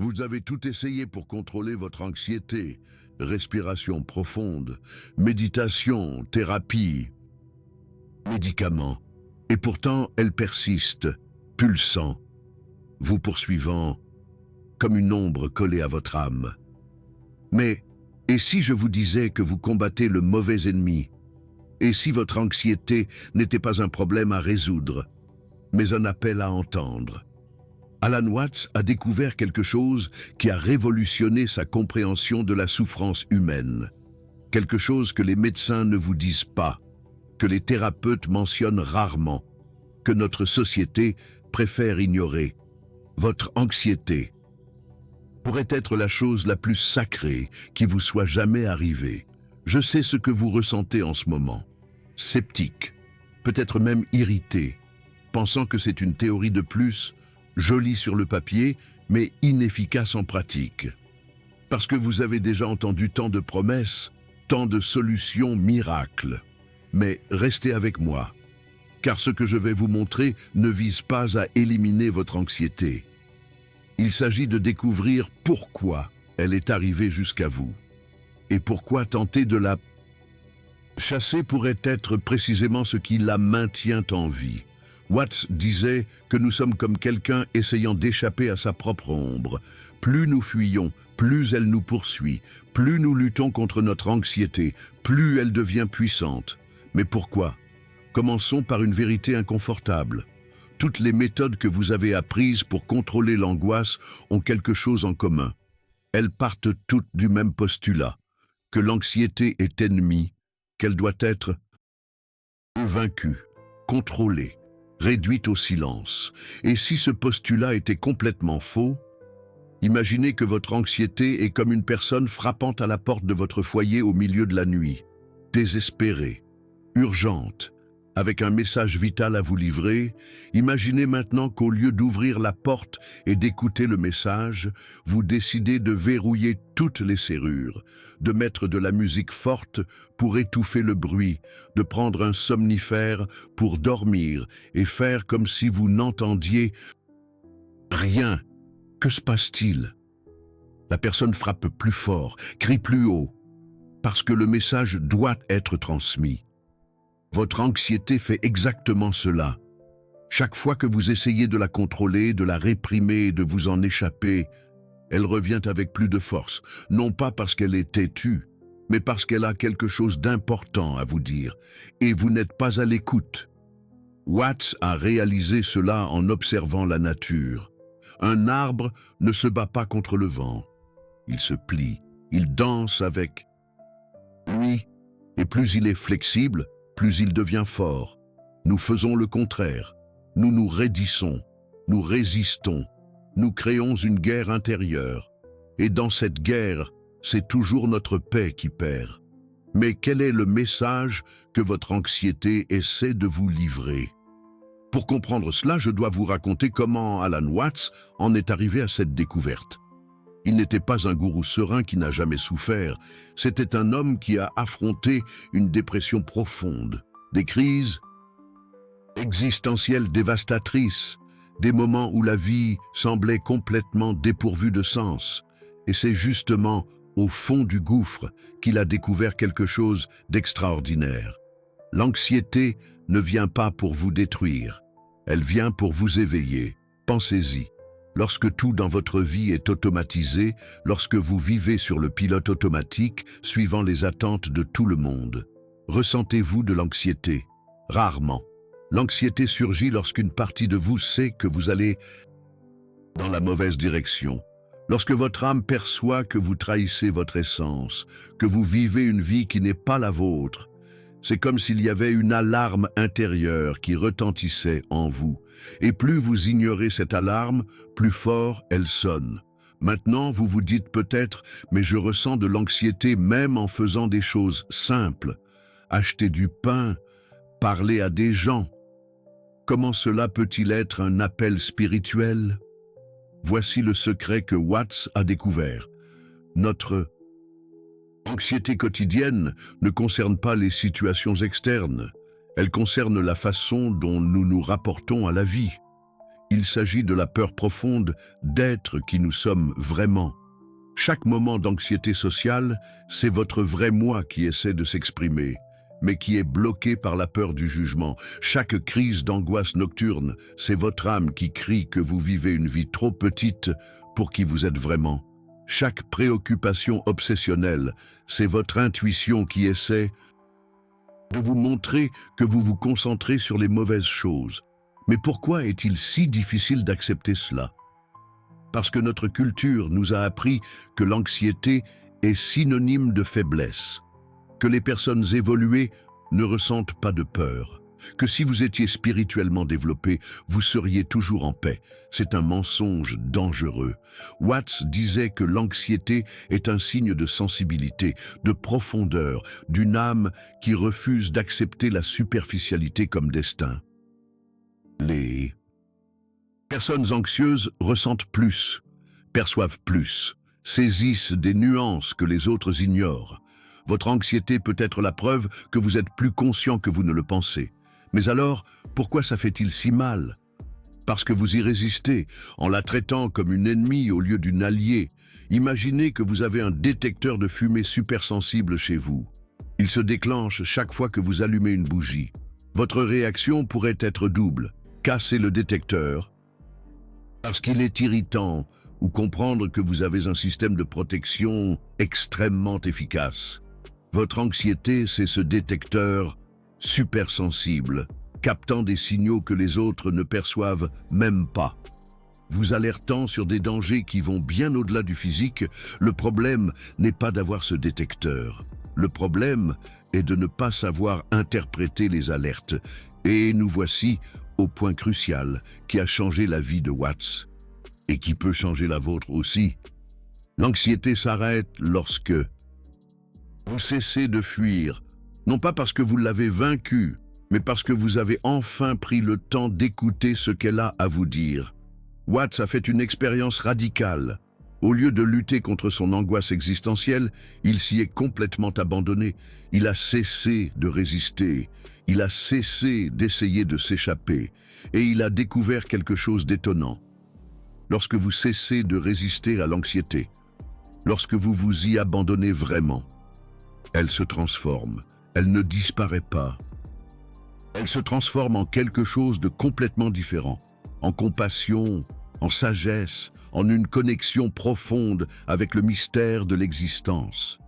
Vous avez tout essayé pour contrôler votre anxiété, respiration profonde, méditation, thérapie, médicaments. Et pourtant, elle persiste, pulsant, vous poursuivant comme une ombre collée à votre âme. Mais, et si je vous disais que vous combattez le mauvais ennemi? Et si votre anxiété n'était pas un problème à résoudre, mais un appel à entendre? Alan Watts a découvert quelque chose qui a révolutionné sa compréhension de la souffrance humaine. Quelque chose que les médecins ne vous disent pas, que les thérapeutes mentionnent rarement, que notre société préfère ignorer. Votre anxiété pourrait être la chose la plus sacrée qui vous soit jamais arrivée. Je sais ce que vous ressentez en ce moment. Sceptique, peut-être même irrité, pensant que c'est une théorie de plus, jolie sur le papier, mais inefficace en pratique. Parce que vous avez déjà entendu tant de promesses, tant de solutions miracles. Mais restez avec moi, car ce que je vais vous montrer ne vise pas à éliminer votre anxiété. Il s'agit de découvrir pourquoi elle est arrivée jusqu'à vous, et pourquoi tenter de la chasser pourrait être précisément ce qui la maintient en vie. Watts disait que nous sommes comme quelqu'un essayant d'échapper à sa propre ombre. Plus nous fuyons, plus elle nous poursuit. Plus nous luttons contre notre anxiété, plus elle devient puissante. Mais pourquoi? Commençons par une vérité inconfortable. Toutes les méthodes que vous avez apprises pour contrôler l'angoisse ont quelque chose en commun. Elles partent toutes du même postulat, que l'anxiété est ennemie, qu'elle doit être vaincue, contrôlée, réduite au silence. Et si ce postulat était complètement faux, imaginez que votre anxiété est comme une personne frappant à la porte de votre foyer au milieu de la nuit, désespérée, urgente, avec un message vital à vous livrer. Imaginez maintenant qu'au lieu d'ouvrir la porte et d'écouter le message, vous décidez de verrouiller toutes les serrures, de mettre de la musique forte pour étouffer le bruit, de prendre un somnifère pour dormir et faire comme si vous n'entendiez rien. Que se passe-t-il? La personne frappe plus fort, crie plus haut, parce que le message doit être transmis. Votre anxiété fait exactement cela. Chaque fois que vous essayez de la contrôler, de la réprimer et de vous en échapper, elle revient avec plus de force, non pas parce qu'elle est têtue, mais parce qu'elle a quelque chose d'important à vous dire, et vous n'êtes pas à l'écoute. Watts a réalisé cela en observant la nature. Un arbre ne se bat pas contre le vent. Il se plie, il danse avec lui, et plus il est flexible, plus il devient fort. Nous faisons le contraire. Nous nous raidissons, nous résistons, nous créons une guerre intérieure. Et dans cette guerre, c'est toujours notre paix qui perd. Mais quel est le message que votre anxiété essaie de vous livrer? Pour comprendre cela, je dois vous raconter comment Alan Watts en est arrivé à cette découverte. Il n'était pas un gourou serein qui n'a jamais souffert, c'était un homme qui a affronté une dépression profonde, des crises existentielles dévastatrices, des moments où la vie semblait complètement dépourvue de sens. Et c'est justement au fond du gouffre qu'il a découvert quelque chose d'extraordinaire. L'anxiété ne vient pas pour vous détruire, elle vient pour vous éveiller. Pensez-y. Lorsque tout dans votre vie est automatisé, lorsque vous vivez sur le pilote automatique, suivant les attentes de tout le monde, ressentez-vous de l'anxiété? Rarement. L'anxiété surgit lorsqu'une partie de vous sait que vous allez dans la mauvaise direction. Lorsque votre âme perçoit que vous trahissez votre essence, que vous vivez une vie qui n'est pas la vôtre, c'est comme s'il y avait une alarme intérieure qui retentissait en vous. Et plus vous ignorez cette alarme, plus fort elle sonne. Maintenant, vous vous dites peut-être, mais je ressens de l'anxiété même en faisant des choses simples. Acheter du pain, parler à des gens. Comment cela peut-il être un appel spirituel? Voici le secret que Watts a découvert. Notre anxiété quotidienne ne concerne pas les situations externes. Elle concerne la façon dont nous nous rapportons à la vie. Il s'agit de la peur profonde d'être qui nous sommes vraiment. Chaque moment d'anxiété sociale, c'est votre vrai moi qui essaie de s'exprimer, mais qui est bloqué par la peur du jugement. Chaque crise d'angoisse nocturne, c'est votre âme qui crie que vous vivez une vie trop petite pour qui vous êtes vraiment. Chaque préoccupation obsessionnelle, c'est votre intuition qui essaie de vous montrer que vous vous concentrez sur les mauvaises choses. Mais pourquoi est-il si difficile d'accepter cela? Parce que notre culture nous a appris que l'anxiété est synonyme de faiblesse, que les personnes évoluées ne ressentent pas de peur, que si vous étiez spirituellement développé, vous seriez toujours en paix. C'est un mensonge dangereux. Watts disait que l'anxiété est un signe de sensibilité, de profondeur, d'une âme qui refuse d'accepter la superficialité comme destin. Les personnes anxieuses ressentent plus, perçoivent plus, saisissent des nuances que les autres ignorent. Votre anxiété peut être la preuve que vous êtes plus conscient que vous ne le pensez. Mais alors, pourquoi ça fait-il si mal? Parce que vous y résistez, en la traitant comme une ennemie au lieu d'une alliée. Imaginez que vous avez un détecteur de fumée supersensible chez vous. Il se déclenche chaque fois que vous allumez une bougie. Votre réaction pourrait être double. Casser le détecteur, parce qu'il est irritant, ou comprendre que vous avez un système de protection extrêmement efficace. Votre anxiété, c'est ce détecteur supersensible, captant des signaux que les autres ne perçoivent même pas. Vous alertant sur des dangers qui vont bien au-delà du physique. Le problème n'est pas d'avoir ce détecteur. Le problème est de ne pas savoir interpréter les alertes. Et nous voici au point crucial qui a changé la vie de Watts et qui peut changer la vôtre aussi. L'anxiété s'arrête lorsque vous cessez de fuir, non pas parce que vous l'avez vaincue, mais parce que vous avez enfin pris le temps d'écouter ce qu'elle a à vous dire. Watts a fait une expérience radicale. Au lieu de lutter contre son angoisse existentielle, il s'y est complètement abandonné. Il a cessé de résister. Il a cessé d'essayer de s'échapper. Et il a découvert quelque chose d'étonnant. Lorsque vous cessez de résister à l'anxiété, lorsque vous vous y abandonnez vraiment, elle se transforme. Elle ne disparaît pas. Elle se transforme en quelque chose de complètement différent. En compassion, en sagesse, en une connexion profonde avec le mystère de l'existence.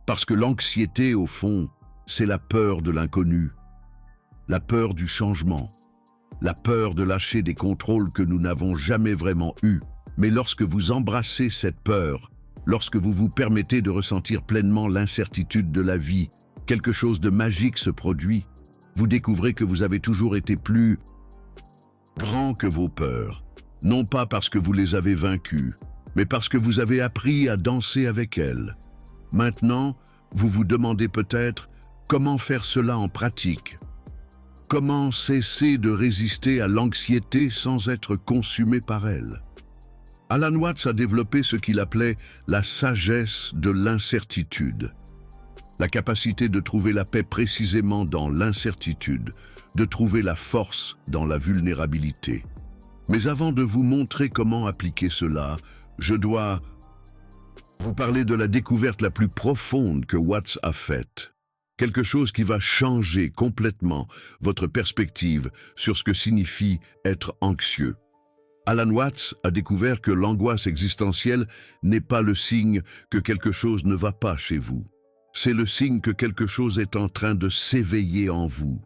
Parce que l'anxiété, au fond, c'est la peur de l'inconnu, la peur du changement, la peur de lâcher des contrôles que nous n'avons jamais vraiment eus. Mais lorsque vous embrassez cette peur, lorsque vous vous permettez de ressentir pleinement l'incertitude de la vie, quelque chose de magique se produit. Vous découvrez que vous avez toujours été plus grand que vos peurs. Non pas parce que vous les avez vaincues, mais parce que vous avez appris à danser avec elles. Maintenant, vous vous demandez peut-être comment faire cela en pratique. Comment cesser de résister à l'anxiété sans être consumé par elle? Alan Watts a développé ce qu'il appelait la sagesse de l'incertitude. La capacité de trouver la paix précisément dans l'incertitude, de trouver la force dans la vulnérabilité. Mais avant de vous montrer comment appliquer cela, je dois vous parler de la découverte la plus profonde que Watts a faite. Quelque chose qui va changer complètement votre perspective sur ce que signifie être anxieux. Alan Watts a découvert que l'angoisse existentielle n'est pas le signe que quelque chose ne va pas chez vous. C'est le signe que quelque chose est en train de s'éveiller en vous.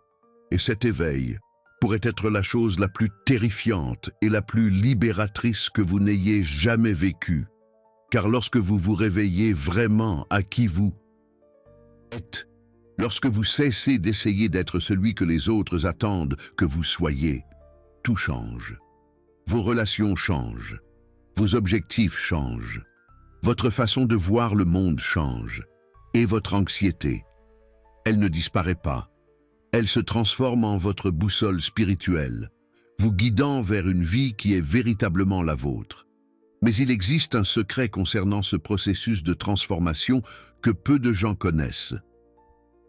Et cet éveil pourrait être la chose la plus terrifiante et la plus libératrice que vous n'ayez jamais vécue. Car lorsque vous vous réveillez vraiment à qui vous êtes, lorsque vous cessez d'essayer d'être celui que les autres attendent que vous soyez, tout change. Vos relations changent, vos objectifs changent, votre façon de voir le monde change, et votre anxiété, elle ne disparaît pas. Elle se transforme en votre boussole spirituelle, vous guidant vers une vie qui est véritablement la vôtre. Mais il existe un secret concernant ce processus de transformation que peu de gens connaissent.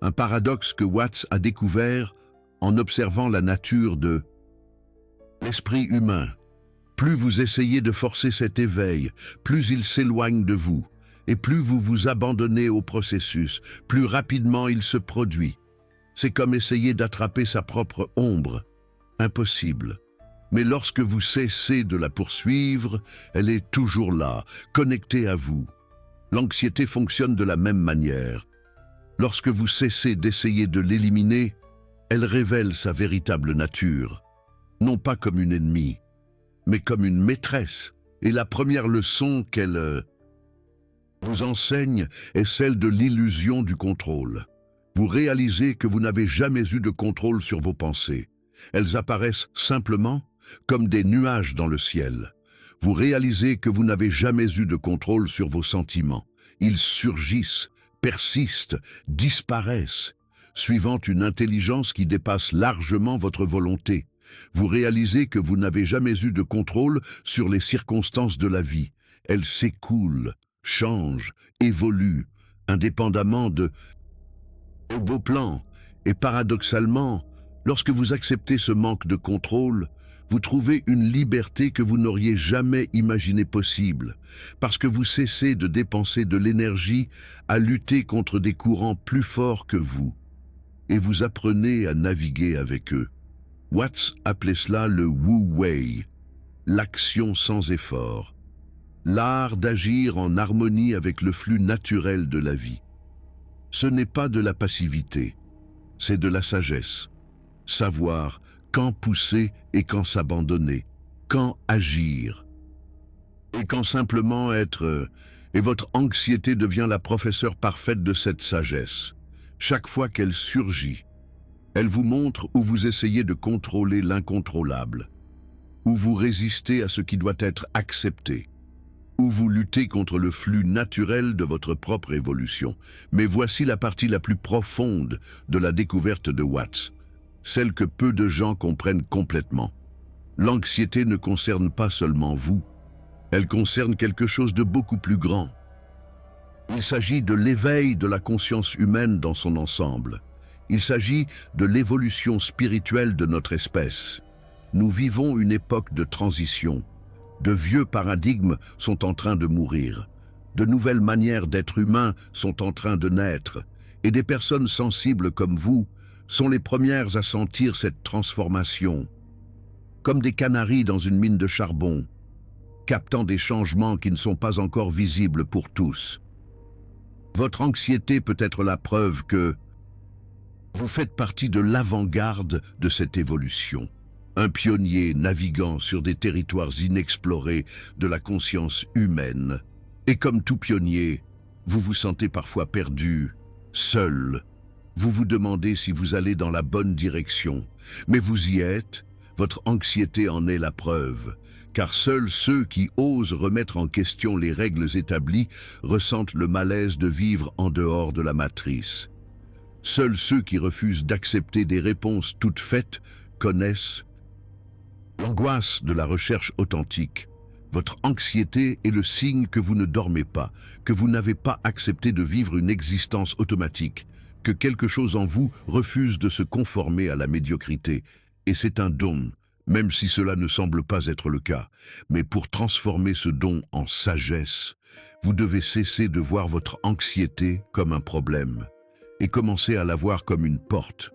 Un paradoxe que Watts a découvert en observant la nature de l'esprit humain Plus vous essayez de forcer cet éveil, plus il s'éloigne de vous. Et plus vous vous abandonnez au processus, plus rapidement il se produit. C'est comme essayer d'attraper sa propre ombre. Impossible. Mais lorsque vous cessez de la poursuivre, elle est toujours là, connectée à vous. L'anxiété fonctionne de la même manière. Lorsque vous cessez d'essayer de l'éliminer, elle révèle sa véritable nature. Non pas comme une ennemie, mais comme une maîtresse. Et la première leçon qu'elle vous enseigne est celle de l'illusion du contrôle. Vous réalisez que vous n'avez jamais eu de contrôle sur vos pensées. Elles apparaissent simplement comme des nuages dans le ciel. Vous réalisez que vous n'avez jamais eu de contrôle sur vos sentiments. Ils surgissent, persistent, disparaissent, suivant une intelligence qui dépasse largement votre volonté. Vous réalisez que vous n'avez jamais eu de contrôle sur les circonstances de la vie. Elles s'écoulent, changent, évoluent, indépendamment de vos plans. Et paradoxalement, lorsque vous acceptez ce manque de contrôle, vous trouvez une liberté que vous n'auriez jamais imaginée possible, parce que vous cessez de dépenser de l'énergie à lutter contre des courants plus forts que vous, et vous apprenez à naviguer avec eux. Watts appelait cela le Wu Wei, l'action sans effort, l'art d'agir en harmonie avec le flux naturel de la vie. Ce n'est pas de la passivité, c'est de la sagesse. Savoir quand pousser et quand s'abandonner, quand agir. Et quand simplement être, et votre anxiété devient la professeure parfaite de cette sagesse. Chaque fois qu'elle surgit, elle vous montre où vous essayez de contrôler l'incontrôlable, où vous résistez à ce qui doit être accepté, où vous luttez contre le flux naturel de votre propre évolution. Mais voici la partie la plus profonde de la découverte de Watts, celle que peu de gens comprennent complètement. L'anxiété ne concerne pas seulement vous, elle concerne quelque chose de beaucoup plus grand. Il s'agit de l'éveil de la conscience humaine dans son ensemble. Il s'agit de l'évolution spirituelle de notre espèce. Nous vivons une époque de transition. De vieux paradigmes sont en train de mourir. De nouvelles manières d'être humain sont en train de naître. Et des personnes sensibles comme vous sont les premières à sentir cette transformation. Comme des canaris dans une mine de charbon, captant des changements qui ne sont pas encore visibles pour tous. Votre anxiété peut être la preuve que vous faites partie de l'avant-garde de cette évolution. Un pionnier naviguant sur des territoires inexplorés de la conscience humaine. Et comme tout pionnier, vous vous sentez parfois perdu, seul. Vous vous demandez si vous allez dans la bonne direction. Mais vous y êtes, votre anxiété en est la preuve. Car seuls ceux qui osent remettre en question les règles établies ressentent le malaise de vivre en dehors de la matrice. Seuls ceux qui refusent d'accepter des réponses toutes faites connaissent l'angoisse de la recherche authentique. Votre anxiété est le signe que vous ne dormez pas, que vous n'avez pas accepté de vivre une existence automatique, que quelque chose en vous refuse de se conformer à la médiocrité. Et c'est un don, même si cela ne semble pas être le cas. Mais pour transformer ce don en sagesse, vous devez cesser de voir votre anxiété comme un problème et commencer à la voir comme une porte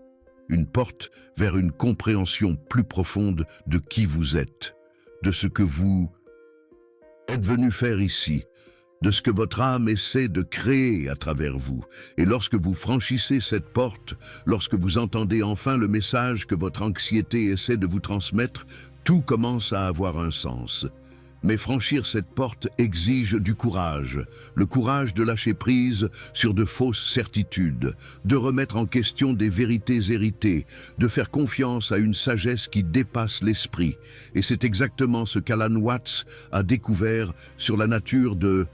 vers une compréhension plus profonde de qui vous êtes, de ce que vous êtes venu faire ici, de ce que votre âme essaie de créer à travers vous. Et lorsque vous franchissez cette porte, lorsque vous entendez enfin le message que votre anxiété essaie de vous transmettre, tout commence à avoir un sens. Mais franchir cette porte exige du courage, le courage de lâcher prise sur de fausses certitudes, de remettre en question des vérités héritées, de faire confiance à une sagesse qui dépasse l'esprit. Et c'est exactement ce qu'Alan Watts a découvert sur la nature de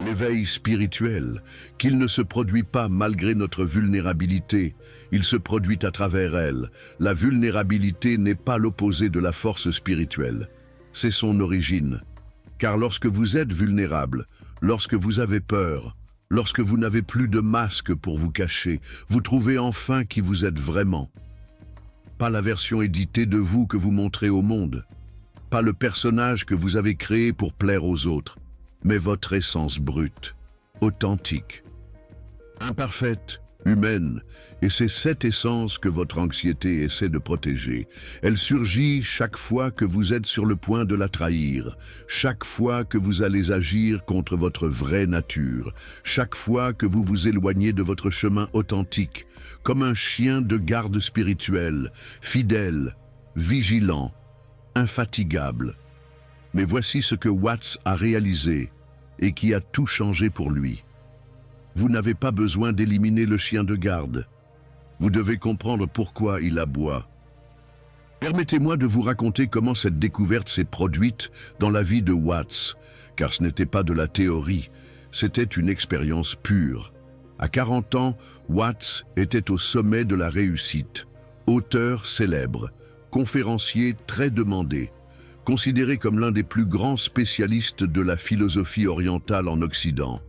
l'éveil spirituel, qu'il ne se produit pas malgré notre vulnérabilité, il se produit à travers elle. La vulnérabilité n'est pas l'opposé de la force spirituelle. C'est son origine. Car lorsque vous êtes vulnérable, lorsque vous avez peur, lorsque vous n'avez plus de masque pour vous cacher, vous trouvez enfin qui vous êtes vraiment. Pas la version éditée de vous que vous montrez au monde. pas le personnage que vous avez créé pour plaire aux autres, mais votre essence brute, authentique, imparfaite, humaine, et c'est cette essence que votre anxiété essaie de protéger. Elle surgit chaque fois que vous êtes sur le point de la trahir, chaque fois que vous allez agir contre votre vraie nature, chaque fois que vous vous éloignez de votre chemin authentique, comme un chien de garde spirituel, fidèle, vigilant, infatigable. Mais voici ce que Watts a réalisé et qui a tout changé pour lui. Vous n'avez pas besoin d'éliminer le chien de garde. Vous devez comprendre pourquoi il aboie. Permettez-moi de vous raconter comment cette découverte s'est produite dans la vie de Watts, car ce n'était pas de la théorie, c'était une expérience pure. À 40 ans, Watts était au sommet de la réussite. Auteur célèbre, conférencier très demandé, considéré comme l'un des plus grands spécialistes de la philosophie orientale en Occident.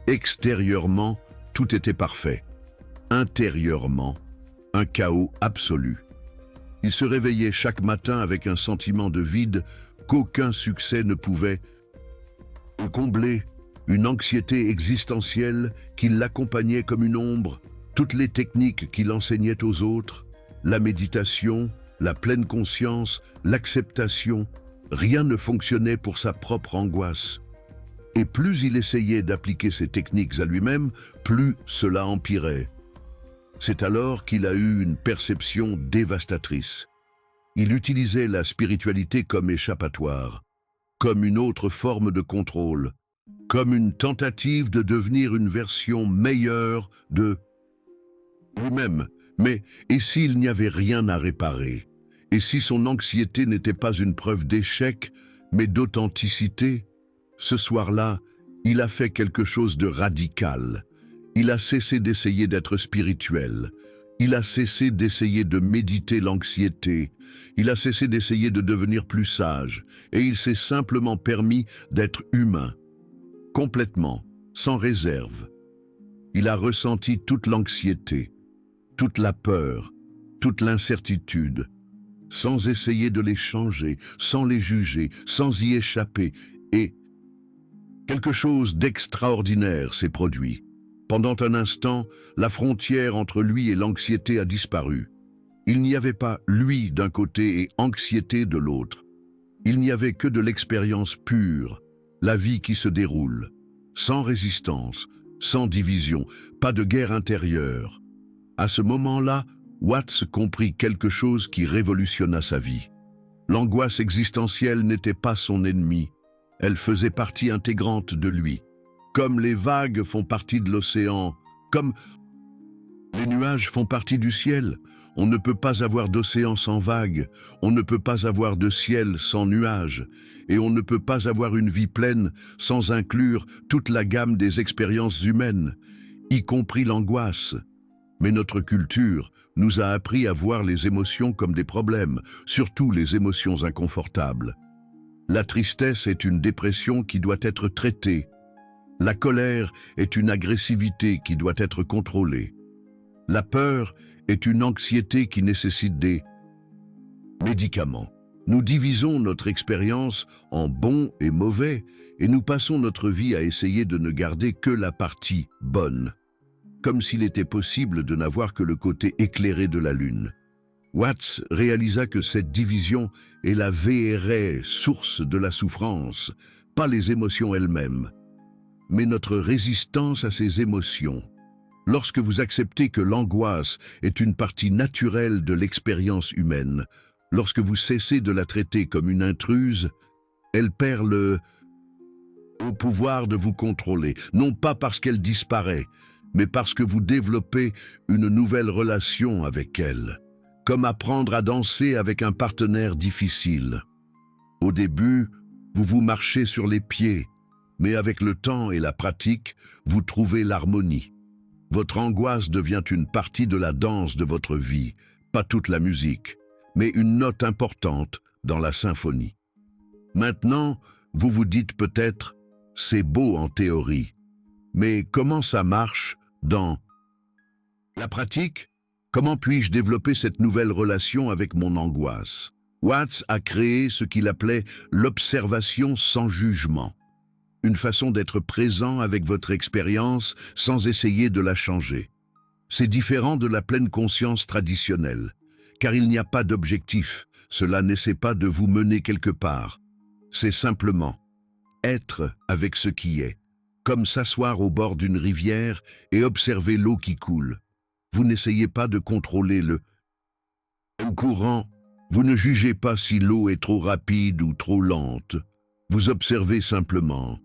Extérieurement, tout était parfait. Intérieurement, un chaos absolu. Il se réveillait chaque matin avec un sentiment de vide qu'aucun succès ne pouvait combler, une anxiété existentielle qui l'accompagnait comme une ombre, toutes les techniques qu'il enseignait aux autres, la méditation, la pleine conscience, l'acceptation, rien ne fonctionnait pour sa propre angoisse. Et plus il essayait d'appliquer ces techniques à lui-même, plus cela empirait. C'est alors qu'il a eu une perception dévastatrice. Il utilisait la spiritualité comme échappatoire, comme une autre forme de contrôle, comme une tentative de devenir une version meilleure de lui-même. Mais et s'il n'y avait rien à réparer? Et si son anxiété n'était pas une preuve d'échec, mais d'authenticité? Ce soir-là, il a fait quelque chose de radical. Il a cessé d'essayer d'être spirituel. Il a cessé d'essayer de méditer l'anxiété. Il a cessé d'essayer de devenir plus sage. Et il s'est simplement permis d'être humain. Complètement, sans réserve. Il a ressenti toute l'anxiété, toute la peur, toute l'incertitude, sans essayer de les changer, sans les juger, sans y échapper. Et quelque chose d'extraordinaire s'est produit. Pendant un instant, la frontière entre lui et l'anxiété a disparu. Il n'y avait pas lui d'un côté et anxiété de l'autre. Il n'y avait que de l'expérience pure, la vie qui se déroule, sans résistance, sans division, pas de guerre intérieure. À ce moment-là, Watts comprit quelque chose qui révolutionna sa vie. L'angoisse existentielle n'était pas son ennemi. Elle faisait partie intégrante de lui. Comme les vagues font partie de l'océan, comme les nuages font partie du ciel, on ne peut pas avoir d'océan sans vagues, on ne peut pas avoir de ciel sans nuages, et on ne peut pas avoir une vie pleine sans inclure toute la gamme des expériences humaines, y compris l'angoisse. Mais notre culture nous a appris à voir les émotions comme des problèmes, surtout les émotions inconfortables. La tristesse est une dépression qui doit être traitée. La colère est une agressivité qui doit être contrôlée. La peur est une anxiété qui nécessite des médicaments. Nous divisons notre expérience en bon et mauvais et nous passons notre vie à essayer de ne garder que la partie bonne, comme s'il était possible de n'avoir que le côté éclairé de la lune. Watts réalisa que cette division est la vraie source de la souffrance, pas les émotions elles-mêmes, mais notre résistance à ces émotions. Lorsque vous acceptez que l'angoisse est une partie naturelle de l'expérience humaine, lorsque vous cessez de la traiter comme une intruse, elle perd le pouvoir de vous contrôler, non pas parce qu'elle disparaît, mais parce que vous développez une nouvelle relation avec elle, comme apprendre à danser avec un partenaire difficile. Au début, vous marchez sur les pieds, mais avec le temps et la pratique, vous trouvez l'harmonie. Votre angoisse devient une partie de la danse de votre vie, pas toute la musique, mais une note importante dans la symphonie. Maintenant, vous vous dites peut-être « c'est beau en théorie », mais comment ça marche dans la pratique? Comment puis-je développer cette nouvelle relation avec mon angoisse? Watts a créé ce qu'il appelait l'observation sans jugement, une façon d'être présent avec votre expérience sans essayer de la changer. C'est différent de la pleine conscience traditionnelle, car il n'y a pas d'objectif, cela n'essaie pas de vous mener quelque part. C'est simplement être avec ce qui est, comme s'asseoir au bord d'une rivière et observer l'eau qui coule. Vous n'essayez pas de contrôler le courant, vous ne jugez pas si l'eau est trop rapide ou trop lente. Vous observez simplement.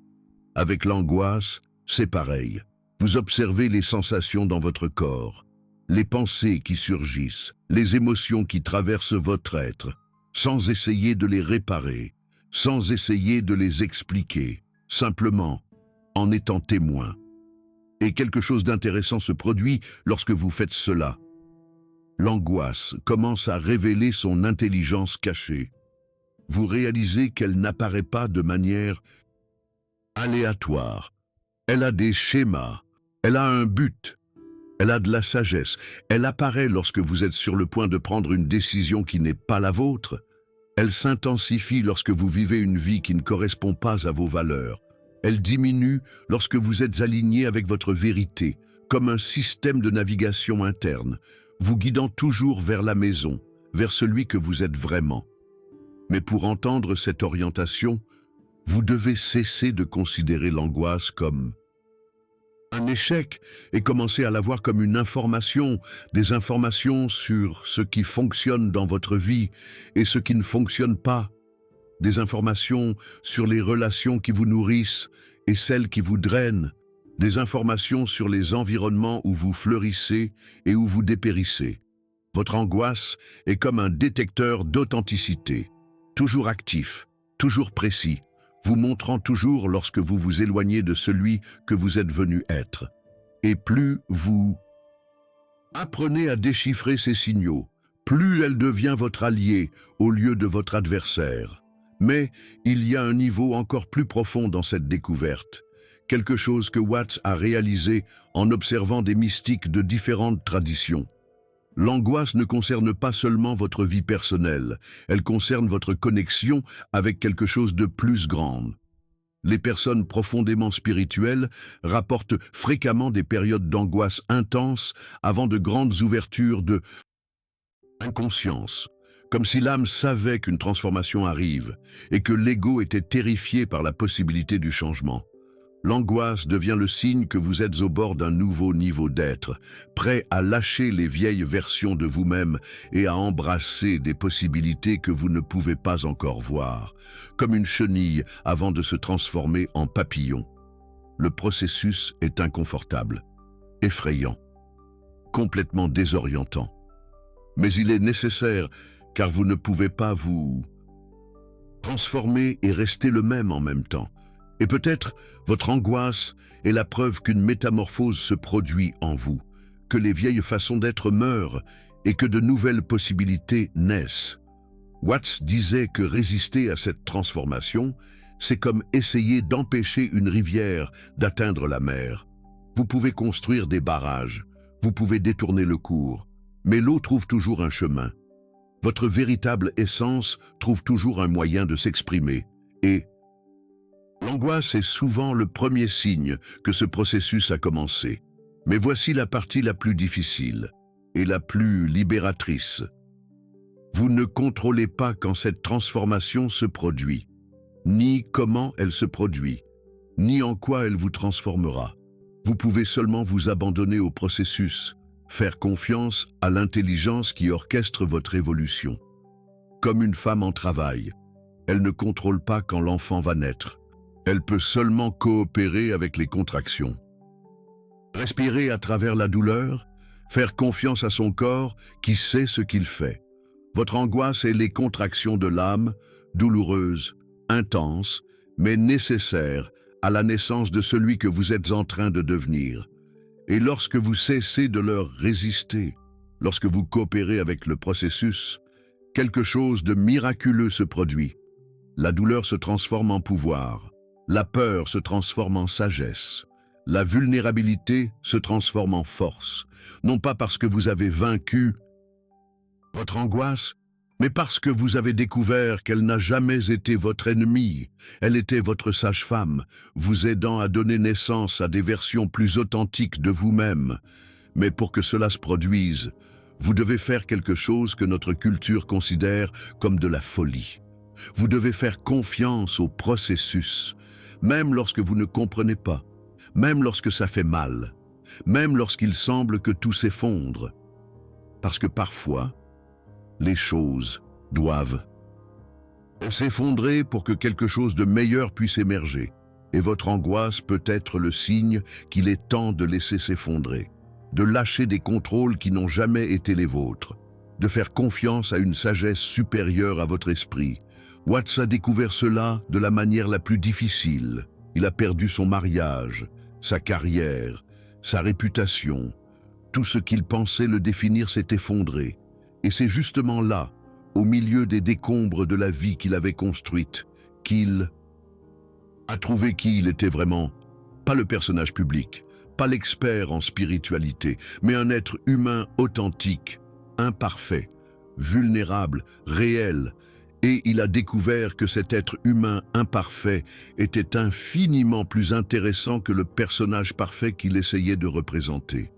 Avec l'angoisse, c'est pareil. Vous observez les sensations dans votre corps, les pensées qui surgissent, les émotions qui traversent votre être, sans essayer de les réparer, sans essayer de les expliquer, simplement en étant témoin. Et quelque chose d'intéressant se produit lorsque vous faites cela. L'angoisse commence à révéler son intelligence cachée. Vous réalisez qu'elle n'apparaît pas de manière aléatoire. Elle a des schémas, elle a un but, elle a de la sagesse. Elle apparaît lorsque vous êtes sur le point de prendre une décision qui n'est pas la vôtre. Elle s'intensifie lorsque vous vivez une vie qui ne correspond pas à vos valeurs. Elle diminue lorsque vous êtes aligné avec votre vérité, comme un système de navigation interne, vous guidant toujours vers la maison, vers celui que vous êtes vraiment. Mais pour entendre cette orientation, vous devez cesser de considérer l'angoisse comme un échec et commencer à la voir comme une information, des informations sur ce qui fonctionne dans votre vie et ce qui ne fonctionne pas, des informations sur les relations qui vous nourrissent et celles qui vous drainent, des informations sur les environnements où vous fleurissez et où vous dépérissez. Votre angoisse est comme un détecteur d'authenticité, toujours actif, toujours précis, vous montrant toujours lorsque vous vous éloignez de celui que vous êtes venu être. Et plus vous apprenez à déchiffrer ces signaux, plus elle devient votre allié au lieu de votre adversaire. Mais il y a un niveau encore plus profond dans cette découverte, quelque chose que Watts a réalisé en observant des mystiques de différentes traditions. L'angoisse ne concerne pas seulement votre vie personnelle, elle concerne votre connexion avec quelque chose de plus grand. Les personnes profondément spirituelles rapportent fréquemment des périodes d'angoisse intense avant de grandes ouvertures de inconscience, comme si l'âme savait qu'une transformation arrive et que l'ego était terrifié par la possibilité du changement. L'angoisse devient le signe que vous êtes au bord d'un nouveau niveau d'être, prêt à lâcher les vieilles versions de vous-même et à embrasser des possibilités que vous ne pouvez pas encore voir, comme une chenille avant de se transformer en papillon. Le processus est inconfortable, effrayant, complètement désorientant. Mais il est nécessaire car vous ne pouvez pas vous transformer et rester le même en même temps. Et peut-être votre angoisse est la preuve qu'une métamorphose se produit en vous, que les vieilles façons d'être meurent et que de nouvelles possibilités naissent. Watts disait que résister à cette transformation, c'est comme essayer d'empêcher une rivière d'atteindre la mer. Vous pouvez construire des barrages, vous pouvez détourner le cours, mais l'eau trouve toujours un chemin. Votre véritable essence trouve toujours un moyen de s'exprimer et l'angoisse est souvent le premier signe que ce processus a commencé. Mais voici la partie la plus difficile et la plus libératrice. Vous ne contrôlez pas quand cette transformation se produit, ni comment elle se produit, ni en quoi elle vous transformera. Vous pouvez seulement vous abandonner au processus, faire confiance à l'intelligence qui orchestre votre évolution. Comme une femme en travail, elle ne contrôle pas quand l'enfant va naître. Elle peut seulement coopérer avec les contractions. Respirer à travers la douleur, faire confiance à son corps qui sait ce qu'il fait. Votre angoisse est les contractions de l'âme, douloureuses, intenses, mais nécessaires à la naissance de celui que vous êtes en train de devenir. Et lorsque vous cessez de leur résister, lorsque vous coopérez avec le processus, quelque chose de miraculeux se produit. La douleur se transforme en pouvoir. La peur se transforme en sagesse. La vulnérabilité se transforme en force, non pas parce que vous avez vaincu votre angoisse, mais parce que vous avez découvert qu'elle n'a jamais été votre ennemie. Elle était votre sage-femme, vous aidant à donner naissance à des versions plus authentiques de vous-même. Mais pour que cela se produise, vous devez faire quelque chose que notre culture considère comme de la folie. Vous devez faire confiance au processus, même lorsque vous ne comprenez pas, même lorsque ça fait mal, même lorsqu'il semble que tout s'effondre. Parce que parfois, les choses doivent s'effondrer pour que quelque chose de meilleur puisse émerger. Et votre angoisse peut être le signe qu'il est temps de laisser s'effondrer, de lâcher des contrôles qui n'ont jamais été les vôtres, de faire confiance à une sagesse supérieure à votre esprit. Watts a découvert cela de la manière la plus difficile. Il a perdu son mariage, sa carrière, sa réputation. Tout ce qu'il pensait le définir s'est effondré. Et c'est justement là, au milieu des décombres de la vie qu'il avait construite, qu'il a trouvé qui il était vraiment. Pas le personnage public, pas l'expert en spiritualité, mais un être humain authentique, imparfait, vulnérable, réel. Et il a découvert que cet être humain imparfait était infiniment plus intéressant que le personnage parfait qu'il essayait de représenter.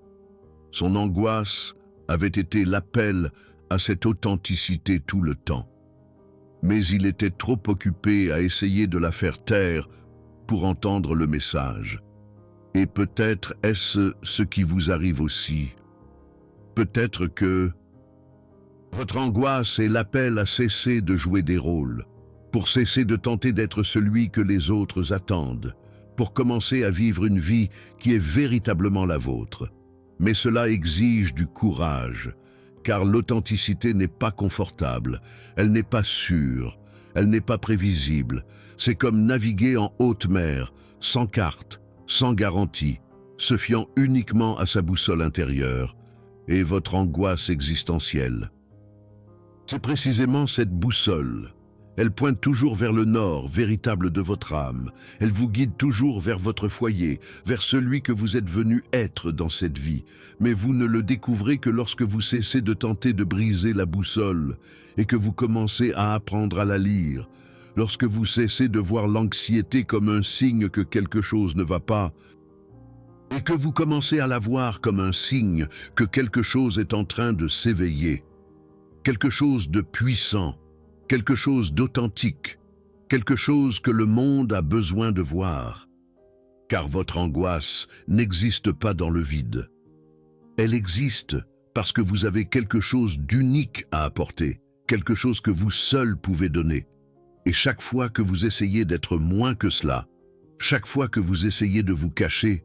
Son angoisse avait été l'appel à cette authenticité tout le temps. Mais il était trop occupé à essayer de la faire taire pour entendre le message. Et peut-être est-ce ce qui vous arrive aussi. Peut-être que votre angoisse est l'appel à cesser de jouer des rôles, pour cesser de tenter d'être celui que les autres attendent, pour commencer à vivre une vie qui est véritablement la vôtre. Mais cela exige du courage, car l'authenticité n'est pas confortable, elle n'est pas sûre, elle n'est pas prévisible. C'est comme naviguer en haute mer, sans carte, sans garantie, se fiant uniquement à sa boussole intérieure et votre angoisse existentielle. C'est précisément cette boussole. Elle pointe toujours vers le nord, véritable de votre âme. Elle vous guide toujours vers votre foyer, vers celui que vous êtes venu être dans cette vie. Mais vous ne le découvrez que lorsque vous cessez de tenter de briser la boussole et que vous commencez à apprendre à la lire. Lorsque vous cessez de voir l'anxiété comme un signe que quelque chose ne va pas et que vous commencez à la voir comme un signe que quelque chose est en train de s'éveiller. Quelque chose de puissant, quelque chose d'authentique, quelque chose que le monde a besoin de voir. Car votre angoisse n'existe pas dans le vide. Elle existe parce que vous avez quelque chose d'unique à apporter, quelque chose que vous seul pouvez donner. Et chaque fois que vous essayez d'être moins que cela, chaque fois que vous essayez de vous cacher,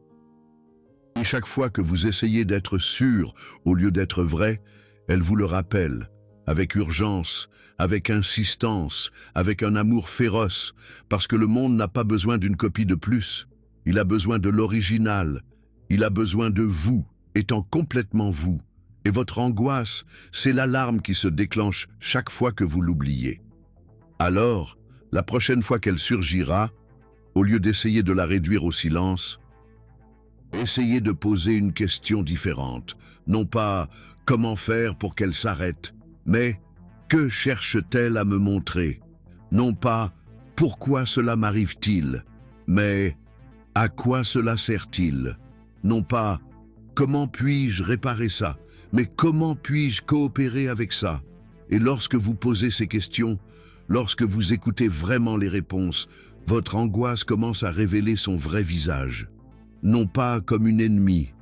et chaque fois que vous essayez d'être sûr au lieu d'être vrai, elle vous le rappelle. Avec urgence, avec insistance, avec un amour féroce, parce que le monde n'a pas besoin d'une copie de plus. Il a besoin de l'original. Il a besoin de vous, étant complètement vous. Et votre angoisse, c'est l'alarme qui se déclenche chaque fois que vous l'oubliez. Alors, la prochaine fois qu'elle surgira, au lieu d'essayer de la réduire au silence, essayez de poser une question différente. Non pas « comment faire pour qu'elle s'arrête ?» mais que cherche-t-elle à me montrer? Non pas « pourquoi cela m'arrive-t-il ?» mais « à quoi cela sert-il ?» Non pas « comment puis-je réparer ça ?» mais « comment puis-je coopérer avec ça ?» Et lorsque vous posez ces questions, lorsque vous écoutez vraiment les réponses, votre angoisse commence à révéler son vrai visage. Non pas comme une ennemie,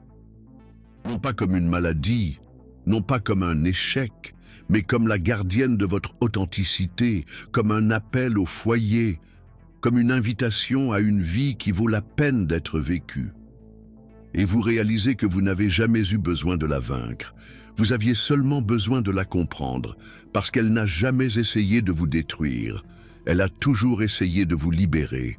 non pas comme une maladie, non pas comme un échec, mais comme la gardienne de votre authenticité, comme un appel au foyer, comme une invitation à une vie qui vaut la peine d'être vécue. Et vous réalisez que vous n'avez jamais eu besoin de la vaincre. Vous aviez seulement besoin de la comprendre, parce qu'elle n'a jamais essayé de vous détruire. Elle a toujours essayé de vous libérer.